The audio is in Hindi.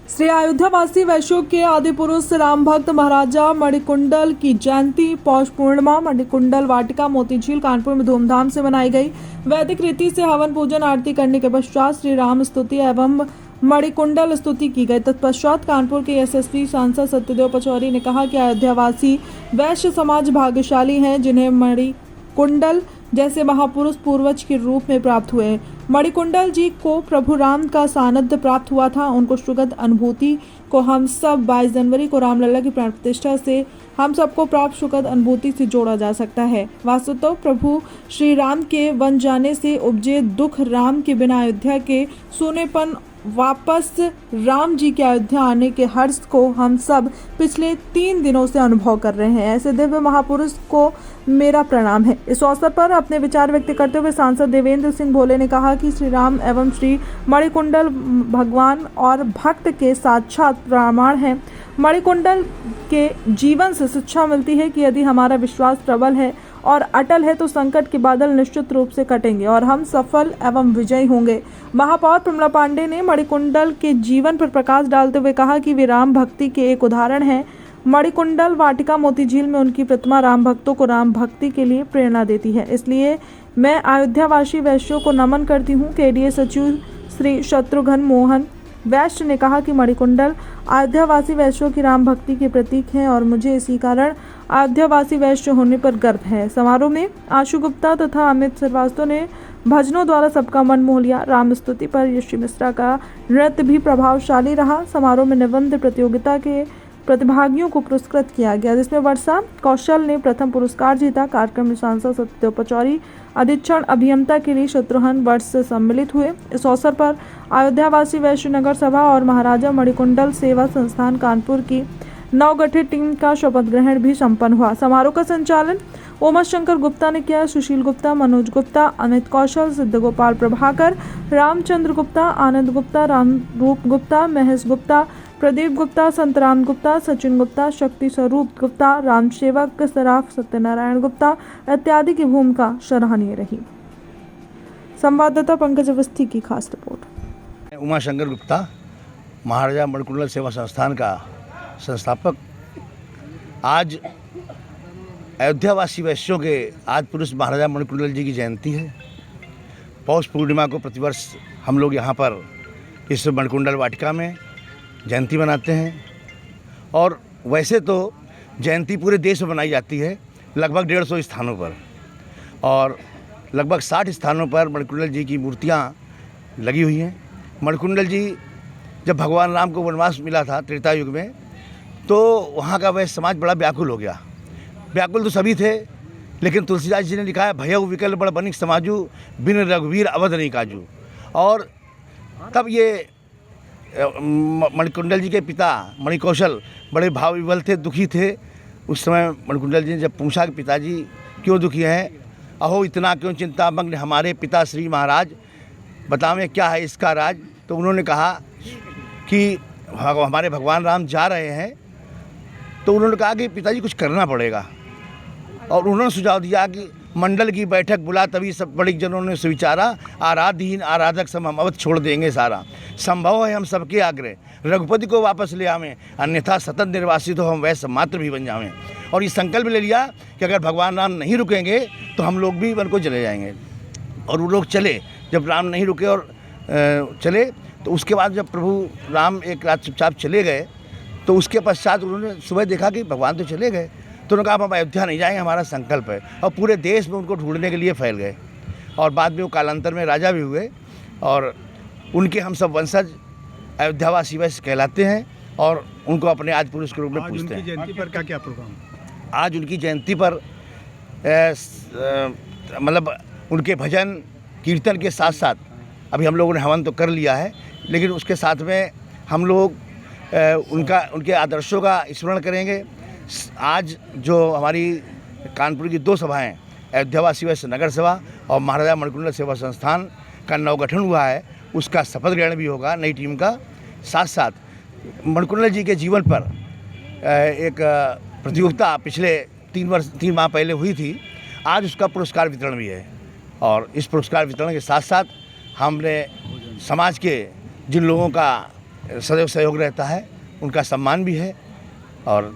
श्री अयोध्यावासी वैश्यों के आदि पुरुष राम भक्त महाराजा मणिकुंडल की जयंती पौष पूर्णिमा मणिकुंडल वाटिका मोतीझील कानपुर में धूमधाम से मनाई गई। वैदिक रीति से हवन पूजन आरती करने के पश्चात श्री राम स्तुति एवं मणिकुंडल स्तुति की गई। तत्पश्चात कानपुर के यशस्वी सांसद सत्यदेव पचौरी ने कहा कि अयोध्यावासी वैश्य समाज भाग्यशाली हैं, जिन्हें मणिकुंडल जैसे महापुरुष पूर्वज के रूप में प्राप्त हुए हैं। मणिकुंडल जी को प्रभु राम का सानिध्य प्राप्त हुआ था। उनको सुगत अनुभूति को हम सब 22 जनवरी को रामलला की प्राण प्रतिष्ठा से हम सबको प्राप्त सुखद अनुभूति से जोड़ा जा सकता है। वास्तव प्रभु श्री राम के वन जाने से उपजे दुख, राम के बिना अयोध्या के सोनेपन, वापस राम जी के अयोध्या आने के हर्ष को हम सब पिछले 3 दिनों से अनुभव कर रहे हैं। ऐसे दिव्य महापुरुष को मेरा प्रणाम है। इस अवसर पर अपने विचार व्यक्त करते हुए सांसद देवेंद्र सिंह भोले ने कहा कि श्री राम एवं श्री मणिकुंडल भगवान और भक्त के साक्षात प्रमाण हैं। मणिकुंडल के जीवन से शिक्षा मिलती है कि यदि हमारा विश्वास प्रबल है और अटल है तो संकट के बादल निश्चित रूप से कटेंगे और हम सफल एवं विजयी होंगे। महापौर प्रमला पांडे ने मणिकुंडल के जीवन पर प्रकाश डालते हुए कहा कि वे राम भक्ति के एक उदाहरण हैं। मणिकुंडल वाटिका मोतीझील में उनकी प्रतिमा राम भक्तों को राम भक्ति के लिए प्रेरणा देती है। इसलिए मैं अयोध्यावासी वैश्यों को नमन करती हूँ। केडीए सचिव श्री शत्रुघ्न मोहन वैश्य ने कहा कि मणिकुंडल अयोध्यावासी वैश्यों की राम भक्ति के प्रतीक हैं और मुझे इसी कारण अयोध्यावासी वैश्य होने पर गर्व है। समारोह में आशु गुप्ता तथा अमित श्रीवास्तव ने भजनों द्वारा सबका मन मोह लिया। राम स्तुति पर यशी मिश्रा का नृत्य भी प्रभावशाली रहा। समारोह में निबंध प्रतियोगिता के प्रतिभागियों को पुरस्कृत किया गया, जिसमें वर्षा कौशल ने प्रथम पुरस्कार जीता। कार्यक्रम में सांसद सत्यदेव पचौरी अधीक्षण अभियंता के लिए शत्रुघ्न वर्ष से सम्मिलित हुए। इस अवसर पर अयोध्यावासी वैश्य नगर सभा और महाराजा मणिकुंडल सेवा संस्थान कानपुर की नवगठित टीम का शपथ ग्रहण भी संपन्न हुआ। समारोह का संचालन उमाशंकर गुप्ता ने किया। सुशील गुप्ता, मनोज गुप्ता, अमित कौशल, सिद्धगोपाल प्रभाकर, रामचंद्र गुप्ता, आनंद गुप्ता, रामरूप गुप्ता, महेश गुप्ता, प्रदीप गुप्ता, संतराम गुप्ता, सचिन गुप्ता, शक्ति स्वरूप गुप्ता, राम सेवक सराफ, सत्यनारायण गुप्ता इत्यादि की भूमिका सराहनीय रही। संवाददाता पंकज अवस्थी की खास रिपोर्ट। उमाशंकर गुप्ता, महाराजा मणिकुंडल सेवा संस्थान का संस्थापक। आज अयोध्यावासी वैश्यों के आदि पुरुष महाराजा मणिकुंडल जी की जयंती है। पौष पूर्णिमा को प्रतिवर्ष हम लोग यहाँ पर इस मणिकुंडल वाटिका में जयंती मनाते हैं और वैसे तो जयंती पूरे देश में मनाई जाती है, लगभग 150 स्थानों पर और लगभग 60 स्थानों पर मणिकुंडल जी की मूर्तियाँ लगी हुई हैं। मणिकुंडल जी जब भगवान राम को वनवास मिला था त्रेता युग में, तो वहाँ का वैश्य समाज बड़ा व्याकुल हो गया। व्याकुल तो सभी थे, लेकिन तुलसीदास जी ने लिखा है, भयउ विकल बड़ बनिक समाजू, बिन रघुवीर अवध नहीं काजू। और तब ये मणिकुंडल जी के पिता मणिकौशल बड़े भाव विवल थे, दुखी थे। उस समय मणिकुंडल जी ने जब पूछा कि पिताजी क्यों दुखी हैं, अहो इतना क्यों चिंतामग्न हमारे पिता श्री महाराज, बतावें क्या है इसका राज। तो उन्होंने कहा कि हमारे भगवान राम जा रहे हैं। तो उन्होंने कहा कि पिताजी कुछ करना पड़ेगा और उन्होंने सुझाव दिया कि मंडल की बैठक बुला, तभी सब बड़े जनों ने विचारा, आराधहीन आराधक सब हम अवध छोड़ देंगे सारा, संभव है हम सबके आग्रह, रघुपति को वापस ले आवें, अन्यथा सतत निर्वासित हो हम वैश्य मात्र भी बन जावें। और ये संकल्प ले लिया कि अगर भगवान राम नहीं रुकेंगे तो हम लोग भी वन को चले जाएंगे। और वो लोग चले। जब राम नहीं रुके और चले, तो उसके बाद जब प्रभु राम एक रात चुपचाप चले गए, तो उसके पश्चात उन्होंने सुबह देखा कि भगवान तो चले गए। तो उन्होंने कहा हम अयोध्या नहीं जाएंगे, हमारा संकल्प है। और पूरे देश में उनको ढूंढने के लिए फैल गए और बाद में वो कालांतर में राजा भी हुए और उनके हम सब वंशज अयोध्यावासी वैश्य कहलाते हैं और उनको अपने आदि पुरुष के रूप में पूजते हैं। जयंती पर क्या प्रोग्राम? आज उनकी जयंती पर मतलब उनके भजन कीर्तन के साथ साथ अभी हम लोगों ने हवन तो कर लिया है, लेकिन उसके साथ में हम लोग उनके आदर्शों का स्मरण करेंगे। आज जो हमारी कानपुर की 2 सभाएं, अयोध्यावासी वैश्य नगर सभा और महाराजा मणिकुंडल सेवा संस्थान का नवगठन हुआ है, उसका शपथ ग्रहण भी होगा नई टीम का। साथ साथ मणिकुंडल जी के जीवन पर एक प्रतियोगिता पिछले 3 माह पहले हुई थी। आज उसका पुरस्कार वितरण भी है और इस पुरस्कार वितरण के साथ साथ हमने समाज के जिन लोगों का सदैव सहयोग रहता है, उनका सम्मान भी है और